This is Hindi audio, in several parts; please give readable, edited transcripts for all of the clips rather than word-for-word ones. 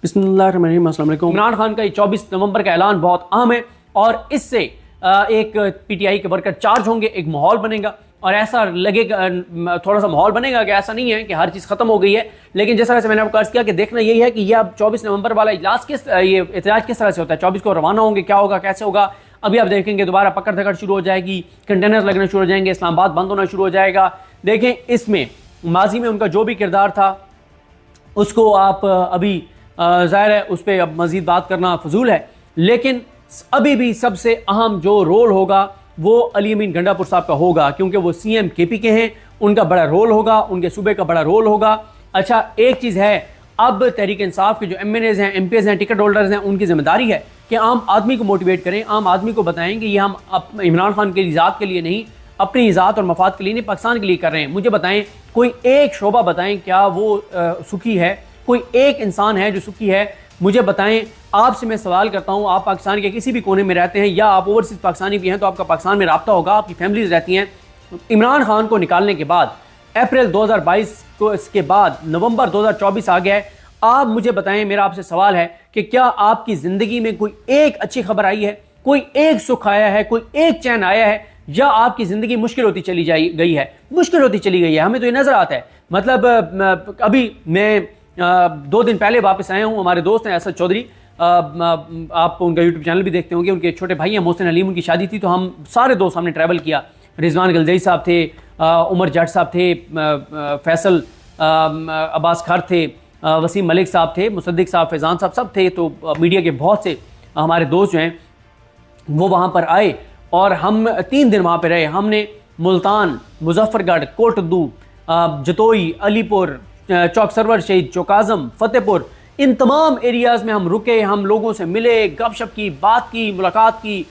बिस्मिल्लाहिर्रहमानिर्रहीम। अस्सलाम वालेकुम। इमरान खान का 24 नवंबर का ऐलान बहुत अहम है और इससे एक पीटीआई के वर्कर चार्ज होंगे, एक माहौल बनेगा और ऐसा लगेगा, थोड़ा सा माहौल बनेगा कि ऐसा नहीं है कि हर चीज़ खत्म हो गई है, लेकिन जिस तरह से मैंने आपको अर्ज किया कि देखना यही है कि ये अब 24 नवंबर वाला इजलास ये एहतजाज किस तरह से होता है। 24 को रवाना होंगे, क्या होगा, कैसे होगा, अभी आप देखेंगे दोबारा पकड़ धकड़ शुरू हो जाएगी, कंटेनर्स लगने शुरू हो जाएंगे, इस्लामाबाद बंद होना शुरू हो जाएगा। देखें, इसमें माजी में उनका जो भी किरदार था उसको आप अभी ज़ाहिर है उस पर अब मज़ीद बात करना फजूल है, लेकिन अभी भी सबसे अहम जो रोल होगा वो अली अमीन गंडापुर साहब का होगा, क्योंकि वो सीएम केपी के हैं, उनका बड़ा रोल होगा, उनके सूबे का बड़ा रोल होगा। अच्छा, एक चीज़ है, अब तहरीक इंसाफ के जो एमएनएज़ हैं, एमपीएज़ हैं, टिकट होल्डर्स हैं, उनकी जिम्मेदारी है कि आम आदमी को मोटिवेट करें, आम आदमी को बताएं कि ये हम इमरान खान की ज़ात के लिए नहीं, अपनी ज़ात और मफाद के लिए नहीं, पाकिस्तान के लिए कर रहे हैं। मुझे बताएं, कोई एक शोबा बताएं क्या वो सुखी है, कोई एक इंसान है जो सुखी है, मुझे बताएं। आपसे मैं सवाल करता हूं, आप पाकिस्तान के किसी भी कोने में रहते हैं या आप ओवरसीज पाकिस्तानी भी हैं तो आपका पाकिस्तान में राब्ता होगा, आपकी फैमिलीज रहती हैं। इमरान खान को निकालने के बाद अप्रैल 2022 को, इसके बाद नवंबर 2024 आ गया है। आप मुझे बताएं, मेरा आपसे सवाल है कि क्या आपकी ज़िंदगी में कोई एक अच्छी खबर आई है, कोई एक सुख आया है, कोई एक चैन आया है, या आपकी ज़िंदगी मुश्किल होती चली गई है, मुश्किल होती चली गई है। हमें तो ये नज़र आता है। मतलब अभी मैं 2 दिन पहले वापस आया हूँ। हमारे दोस्त हैं असद चौधरी, आप उनका यूट्यूब चैनल भी देखते होंगे, उनके छोटे भाई हैं मोहसिन अलीम, उनकी शादी थी तो हम सारे दोस्त हमने ट्रैवल किया। रिजवान गलजई साहब थे, उमर जट साहब थे, फैसल अब्बास खर थे, वसीम मलिक साहब थे, मुसद्दिक साहब, फैज़ान साहब सब थे। तो मीडिया के बहुत से हमारे दोस्त जो हैं वो वहाँ पर आए और हम 3 दिन वहाँ पर रहे। हमने मुल्तान, मुजफ्फरगढ़, कोटद्दू, जतोई, अलीपुर, चौक सरवर शहीद, चौकाज़म, फतेहपुर, इन तमाम एरियाज़ में हम रुके, हम लोगों से मिले, गपशप की, बात की, मुलाकात की,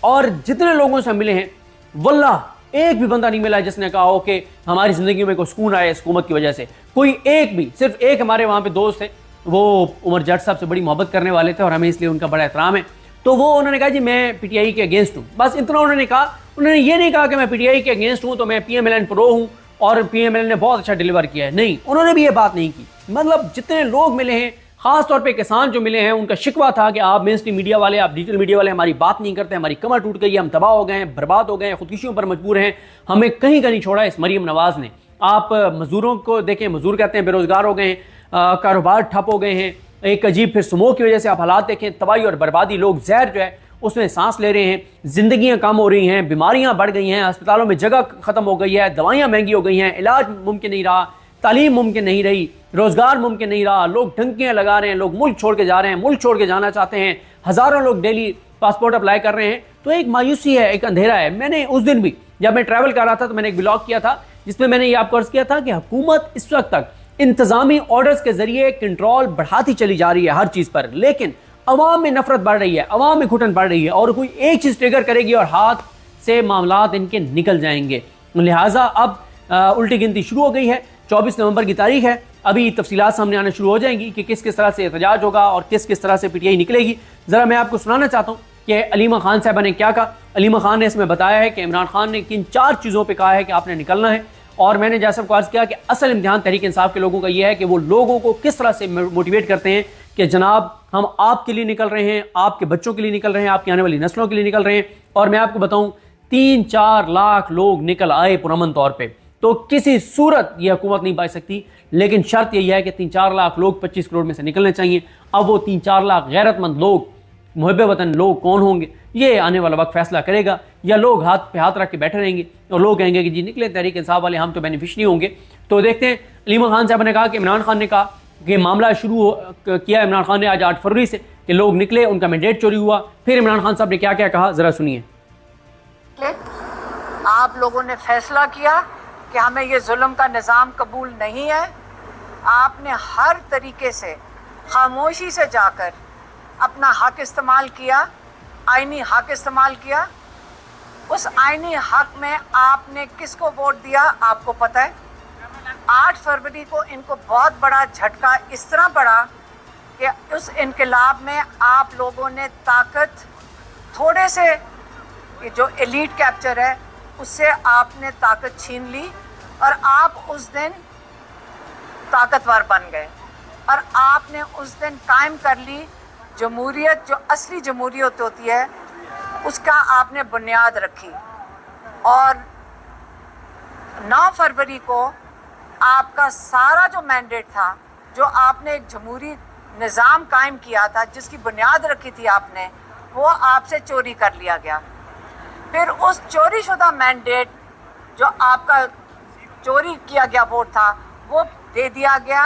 और जितने लोगों से मिले हैं वल्लाह एक भी बंदा नहीं मिला जिसने कहा हो कि हमारी ज़िंदगी में कोई सुकून आया इस हुकूमत की वजह से। कोई एक भी, सिर्फ एक हमारे वहाँ पे दोस्त थे, वो उमर जट साहब से बड़ी मोहब्बत करने वाले थे और हमें इसलिए उनका बड़ा एहतराम है। तो वो उन्होंने कहा जी मैं पीटीआई के अगेंस्ट हूँ, बस इतना उन्होंने कहा। उन्होंने ये नहीं कहा कि मैं पीटीआई के अगेंस्ट हूँ तो मैं पीएमएलएन प्रो हूँ और पीएमएल ने बहुत अच्छा डिलीवर किया है, नहीं, उन्होंने भी ये बात नहीं की। मतलब जितने लोग मिले हैं, खास तौर पे किसान जो मिले हैं, उनका शिकवा था कि आप मेन स्ट्रीम मीडिया वाले, आप डिजिटल मीडिया वाले हमारी बात नहीं करते, हमारी कमर टूट गई है, हम तबाह हो गए हैं, बर्बाद हो गए हैं, खुदकुशियों पर मजबूर हैं, हमें कहीं का नहीं छोड़ा इस मरीम नवाज ने। आप मजदूरों को देखें, मजदूर कहते हैं बेरोजगार हो गए हैं, कारोबार ठप हो गए हैं, एक अजीब फिर समूह की वजह से आप हालात देखें, तबाही और बर्बादी, लोग जहर जो है उसमें सांस ले रहे हैं, जिंदगियां कम हो रही हैं, बीमारियां बढ़ गई हैं, अस्पतालों में जगह खत्म हो गई है, दवाइयां महंगी हो गई हैं, इलाज मुमकिन नहीं रहा, तालीम मुमकिन नहीं रही, रोजगार मुमकिन नहीं रहा, लोग टंकियां लगा रहे हैं, लोग मुल्क छोड़ के जा रहे हैं, मुल्क छोड़ के जाना चाहते हैं, हज़ारों लोग डेली पासपोर्ट अप्लाई कर रहे हैं। तो एक मायूसी है, एक अंधेरा है। मैंने उस दिन भी जब मैं ट्रैवल कर रहा था तो मैंने एक ब्लॉग किया था जिसमें मैंने ये आपको अर्ज किया था कि हुकूमत इस वक्त तक इंतजामी ऑर्डर्स के जरिए कंट्रोल बढ़ाती चली जा रही है हर चीज़ पर, लेकिन अवाम में नफरत बढ़ रही है, अवाम में घुटन बढ़ रही है और कोई एक चीज़ ट्रिगर करेगी और हाथ से मामलात इनके निकल जाएंगे। लिहाजा अब उल्टी गिनती शुरू हो गई है। 24 नवंबर की तारीख है, अभी तफसीलात सामने आना शुरू हो जाएंगी कि किस किस तरह से एहतजाज होगा और किस किस तरह से पीटीआई निकलेगी। ज़रा मैं आपको सुनाना चाहता हूँ कि अलीमा खान साहबा ने क्या कहा। अलीमा खान ने इसमें बताया है कि इमरान खान ने किन 4 चीज़ों पर कहा है कि आपने निकलना है, और मैंने जैसा आपको अर्ज़ किया कि असल इम्तिहान तहरीक इंसाफ के लोगों का यह है कि वो लोगों को किस तरह से मोटिवेट करते हैं कि जनाब हम आपके लिए निकल रहे हैं, आपके बच्चों के लिए निकल रहे हैं, आपकी आने वाली नस्लों के लिए निकल रहे हैं। और मैं आपको बताऊं 3-4 लाख लोग निकल आए पुरअमन तौर पे, तो किसी सूरत यह हुकूमत नहीं पाई सकती, लेकिन शर्त यही है कि 3-4 लाख लोग 25 करोड़ में से निकलने चाहिए। अब वो 3-4 लाख गैरतमंद लोग, मुहब्बे वतन लोग कौन होंगे, ये आने वाला वक्त फैसला करेगा। या लोग हाथ पे हाथ रख के बैठे रहेंगे और लोग कहेंगे कि जी निकले तहरीक इंसाफ वाले, हम तो बेनिफिशरी होंगे। तो देखते हैं। अलीमा खान साहब ने कहा कि इमरान खान ने कहा कि मामला शुरू किया इमरान खान ने आज 8 फरवरी से कि लोग निकले, उनका मैंडेट चोरी हुआ। फिर इमरान खान साहब ने क्या क्या कहा, ज़रा सुनिए। आप लोगों ने फैसला किया कि हमें ये जुल्म का निज़ाम कबूल नहीं है। आपने हर तरीके से खामोशी से जाकर अपना हक इस्तेमाल किया, आईनी हक इस्तेमाल किया। उस आईनी हक में आपने किसको वोट दिया आपको पता है। 8 फरवरी को इनको बहुत बड़ा झटका इस तरह पड़ा कि उस इनकलाब में आप लोगों ने ताकत, थोड़े से जो एलीट कैप्चर है उससे आपने ताकत छीन ली और आप उस दिन ताकतवर बन गए। और आपने उस दिन कायम कर ली जमहूरियत, जो असली जमहूरियत होती है, उसका आपने बुनियाद रखी। और 9 फरवरी को आपका सारा जो मैंडेट था, जो आपने एक जमहूरी निज़ाम कायम किया था, जिसकी बुनियाद रखी थी आपने, वो आपसे चोरी कर लिया गया। फिर उस चोरी शुदा मैंडेट, जो आपका चोरी किया गया वोट था, वो दे दिया गया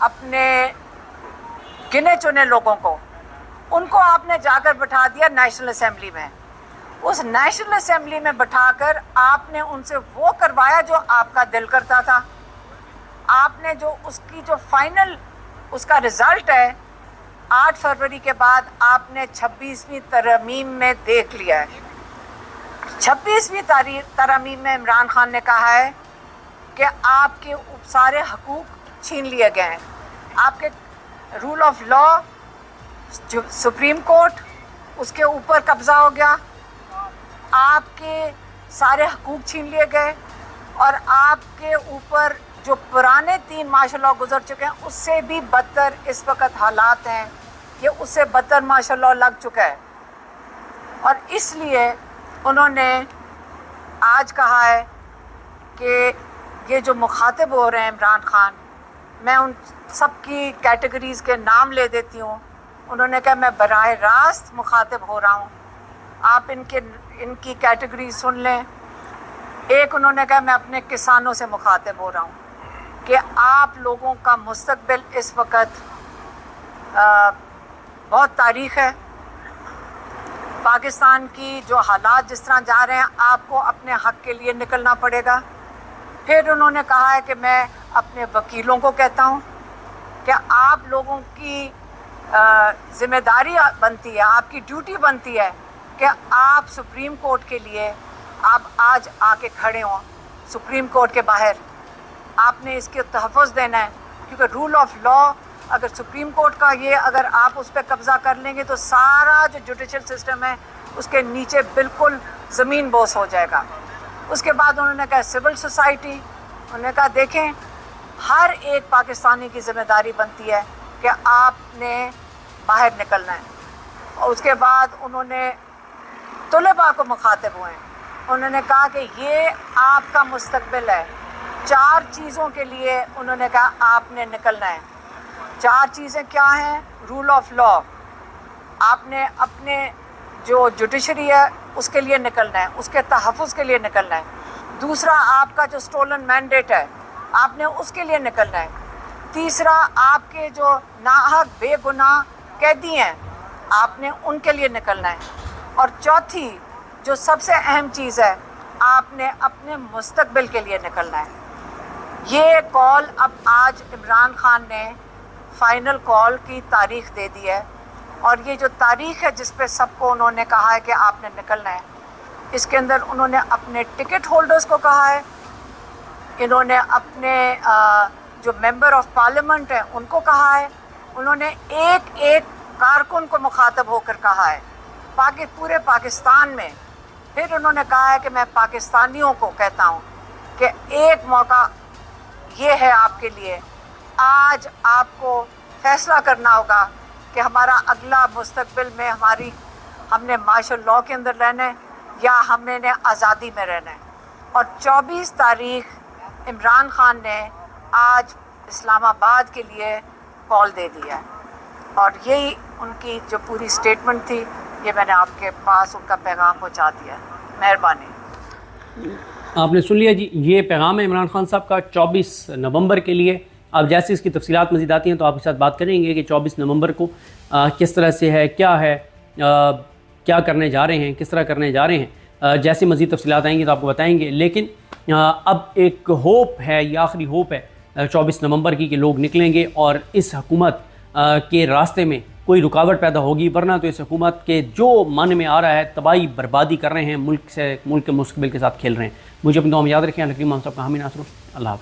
अपने गिने चुने लोगों को। उनको आपने जाकर बैठा दिया नेशनल असेंबली में। उस नेशनल असेंबली में बैठाकर आपने उनसे वो करवाया जो आपका दिल करता था। आपने जो उसकी जो फाइनल उसका रिज़ल्ट है, 8 फरवरी के बाद आपने 26वीं तरमीम में देख लिया है। 26वीं तरमीम में इमरान खान ने कहा है कि आपके सारे हकूक़ छीन लिए गए हैं। आपके रूल ऑफ लॉ, जो सुप्रीम कोर्ट, उसके ऊपर कब्ज़ा हो गया। आपके सारे हकूक़ छीन लिए गए और आपके ऊपर जो पुराने 3 माशाअल्लाह गुजर चुके हैं, उससे भी बदतर इस वक्त हालात हैं। ये उससे बदतर माशाअल्लाह लग चुका है। और इसलिए उन्होंने आज कहा है कि ये जो मुखातिब हो रहे हैं इमरान खान, मैं उन सब की कैटेगरीज़ के नाम ले देती हूँ। उन्होंने कहा मैं बराह रास्त मुखातिब हो रहा हूँ, आप इनकी कैटेगरी सुन लें। एक उन्होंने कहा मैं अपने किसानों से मुखातिब हो रहा हूँ कि आप लोगों का मुस्तकबिल इस वक्त बहुत तारीख़ है। पाकिस्तान की जो हालात जिस तरह जा रहे हैं, आपको अपने हक़ के लिए निकलना पड़ेगा। फिर उन्होंने कहा है कि मैं अपने वकीलों को कहता हूँ कि आप लोगों की ज़िम्मेदारी बनती है, आपकी ड्यूटी बनती है कि आप सुप्रीम कोर्ट के लिए आप आज आके खड़े हों। सुप्रीम कोर्ट के बाहर आपने इसके तहफ़्फ़ुज़ देना है, क्योंकि रूल ऑफ लॉ अगर सुप्रीम कोर्ट का ये अगर आप उस पर कब्ज़ा कर लेंगे तो सारा जो जुडिशल सिस्टम है उसके नीचे बिल्कुल ज़मीन बोस हो जाएगा। उसके बाद उन्होंने कहा सिविल सोसाइटी, उन्होंने कहा देखें हर एक पाकिस्तानी की ज़िम्मेदारी बनती है कि आपने बाहर निकलना है। और उसके बाद उन्होंने तलबा को मुखातिब हुए, उन्होंने कहा कि ये आपका मुस्तकबिल है। 4 चीज़ों के लिए उन्होंने कहा आपने निकलना है। 4 चीज़ें क्या हैं? रूल ऑफ लॉ, आपने अपने जो जुडिशरी है उसके लिए निकलना है, उसके तहफ़्फ़ुज़ के लिए निकलना है। दूसरा, आपका जो स्टोलन मैंडेट है आपने उसके लिए निकलना है। तीसरा, आपके जो नाहक बेगुनाह कैदी हैं आपने उनके लिए निकलना है। और चौथी जो सबसे अहम चीज़ है, आपने अपने मुस्तकबिल के लिए निकलना है। ये कॉल अब आज इमरान खान ने फाइनल कॉल की तारीख़ दे दी है। और ये जो तारीख़ है जिस पे सबको उन्होंने कहा है कि आपने निकलना है, इसके अंदर उन्होंने अपने टिकट होल्डर्स को कहा है, इन्होंने अपने जो मेंबर ऑफ पार्लियामेंट हैं उनको कहा है, उन्होंने एक एक कारकुन को मुखातब होकर कहा है पूरे पाकिस्तान में। फिर उन्होंने कहा है कि मैं पाकिस्तानियों को कहता हूँ कि एक मौका ये है आपके लिए, आज आपको फ़ैसला करना होगा कि हमारा अगला मुस्तकबिल में हमने मार्शल लॉ के अंदर रहना है या हमने आज़ादी में रहना है। और 24 तारीख़ इमरान खान ने आज इस्लामाबाद के लिए कॉल दे दिया है। और यही उनकी जो पूरी स्टेटमेंट थी, ये मैंने आपके पास उनका पैगाम पहुंचा दिया। मेहरबानी। आपने सुन लिया जी, ये पैगाम है इमरान खान साहब का 24 नवंबर के लिए। अब जैसे इसकी तफसीलात मज़ीद आती हैं तो आपके साथ बात करेंगे कि 24 नवंबर को किस तरह से है, क्या है, क्या करने जा रहे हैं, किस तरह करने जा रहे हैं। जैसे मज़ीद तफसीलात आएंगी तो आपको बताएंगे। लेकिन अब एक होप है, ये आखिरी होप है 24 नवंबर की, कि लोग निकलेंगे और इस हुकूमत के रास्ते में कोई रुकावट पैदा होगी। वरना तो इस हुकूमत के जो मन में आ रहा है तबाही बर्बादी कर रहे हैं, मुल्क के मुस्तकबिल के साथ खेल रहे हैं। मुझे अपनी दुआ में याद रखें। हम सब का हामी नासर। अल्लाह हाफ़िज़।